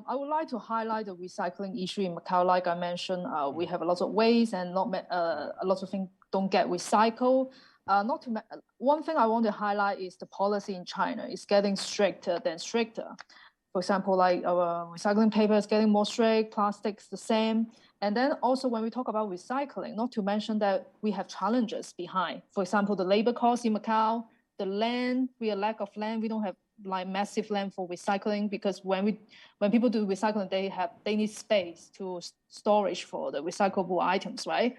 I would like to highlight the recycling issue in Macau. Like I mentioned, we have a lot of waste and a lot of things don't get recycled. One thing I want to highlight is the policy in China is getting stricter than stricter. For example, like our recycling paper is getting more strict, plastics the same. And then also when we talk about recycling, not to mention that we have challenges behind. For example, the labor cost in Macau, the land, we have lack of land. We don't have like massive land for recycling because when people do recycling, they need space to storage for the recyclable items, right?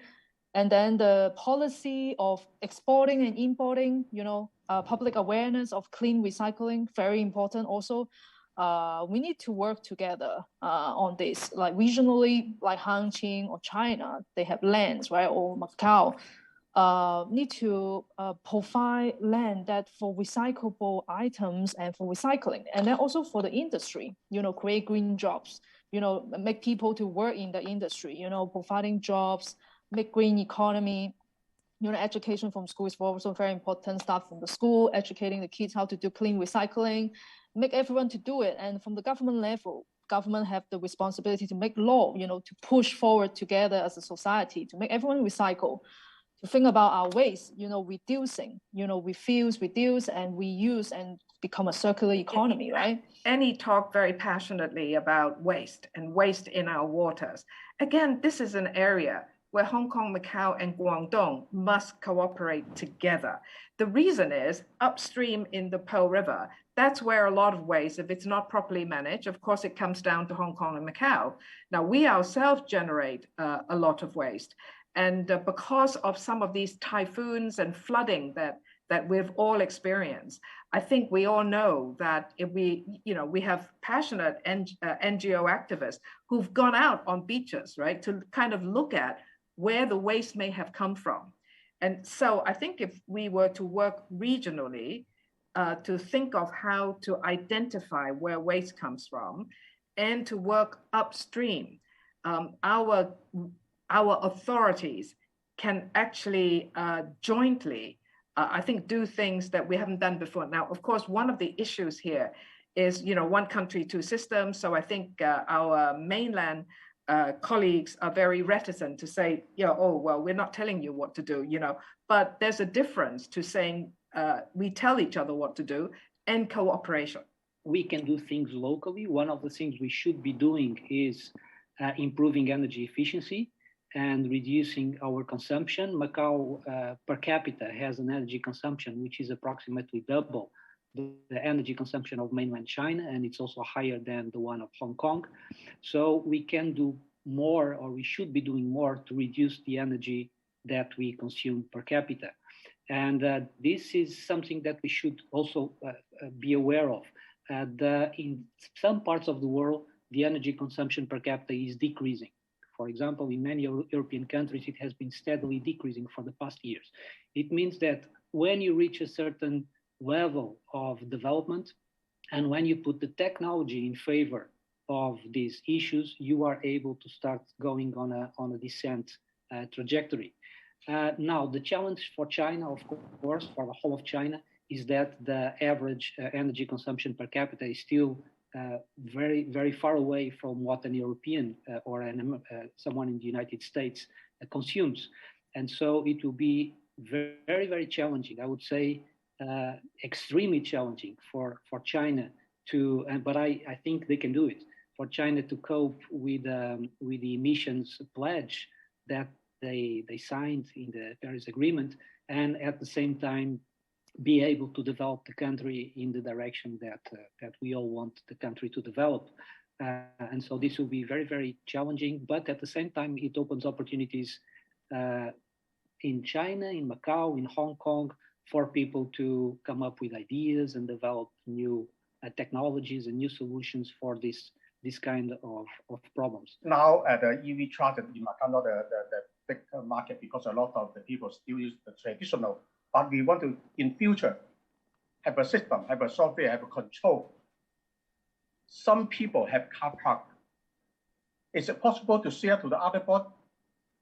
And then the policy of exporting and importing, public awareness of clean recycling, very important also. We need to work together on this. Like regionally, like Hangqin or China, they have lands, right? Or Macau, need to provide land that for recyclable items and for recycling, and then also for the industry. Create green jobs. Make people to work in the industry. Providing jobs, make green economy. Education from school is also very important. Start from the school, educating the kids how to do clean recycling, make everyone to do it. And from the government level, government have the responsibility to make law, to push forward together as a society to make everyone recycle, to think about our waste, reducing, refuse, reduce, and reuse, and become a circular economy, right? Annie talked very passionately about waste and waste in our waters. Again, this is an area where Hong Kong, Macau, and Guangdong must cooperate together. The reason is upstream in the Pearl River, that's where a lot of waste, if it's not properly managed, of course, it comes down to Hong Kong and Macau. Now, we ourselves generate a lot of waste. And because of some of these typhoons and flooding that we've all experienced, I think we all know that if we have passionate NGO activists who've gone out on beaches, right, to kind of look at where the waste may have come from. And so I think if we were to work regionally to think of how to identify where waste comes from and to work upstream, our authorities can actually jointly, I think, do things that we haven't done before. Now, of course, one of the issues here is, one country, two systems. So I think our mainland colleagues are very reticent to say, oh, well, we're not telling you what to do, but there's a difference to saying we tell each other what to do and cooperation. We can do things locally. One of the things we should be doing is improving energy efficiency and reducing our consumption. Macau per capita has an energy consumption which is approximately double the energy consumption of mainland China, and it's also higher than the one of Hong Kong. So we can do more, or we should be doing more to reduce the energy that we consume per capita. And this is something that we should also be aware of. In some parts of the world, the energy consumption per capita is decreasing. For example, in many European countries, it has been steadily decreasing for the past years. It means that when you reach a certain level of development, and when you put the technology in favor of these issues, you are able to start going on a descent trajectory. Now, the challenge for China, of course, for the whole of China, is that the average energy consumption per capita is still very, very far away from what an European or someone in the United States consumes. And so it will be very, very challenging, I would say, extremely challenging for China to, but I think they can do it, for China to cope with the emissions pledge that they signed in the Paris Agreement, and at the same time be able to develop the country in the direction that we all want the country to develop. And so this will be very, very challenging, but at the same time, it opens opportunities in China, in Macau, in Hong Kong, for people to come up with ideas and develop new technologies and new solutions for this kind of problems. Now, the EV charger in Macau, not the big market, because a lot of the people still use the traditional. But we want to, in future, have a system, have a software, have a control. Some people have car park. Is it possible to share to the other board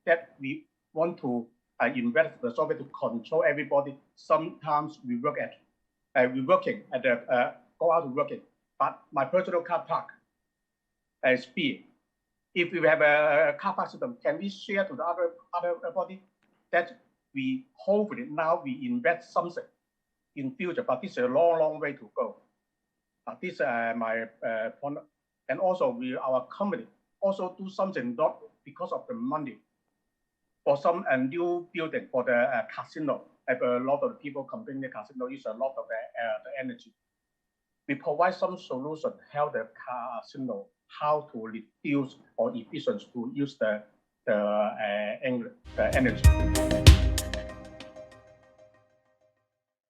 that we want to invest the software to control everybody? Sometimes we work at, we're working at the, go out to working, but my personal car park speed. If we have a car park system, can we share to the other body? That we hopefully now we invest something in future, but this is a long way to go. This is my point. And also our company also do something not because of the money. For some new building for the casino, a lot of people complaining the casino use a lot of the energy. We provide some solution help the casino how to reduce or efficient to use the energy.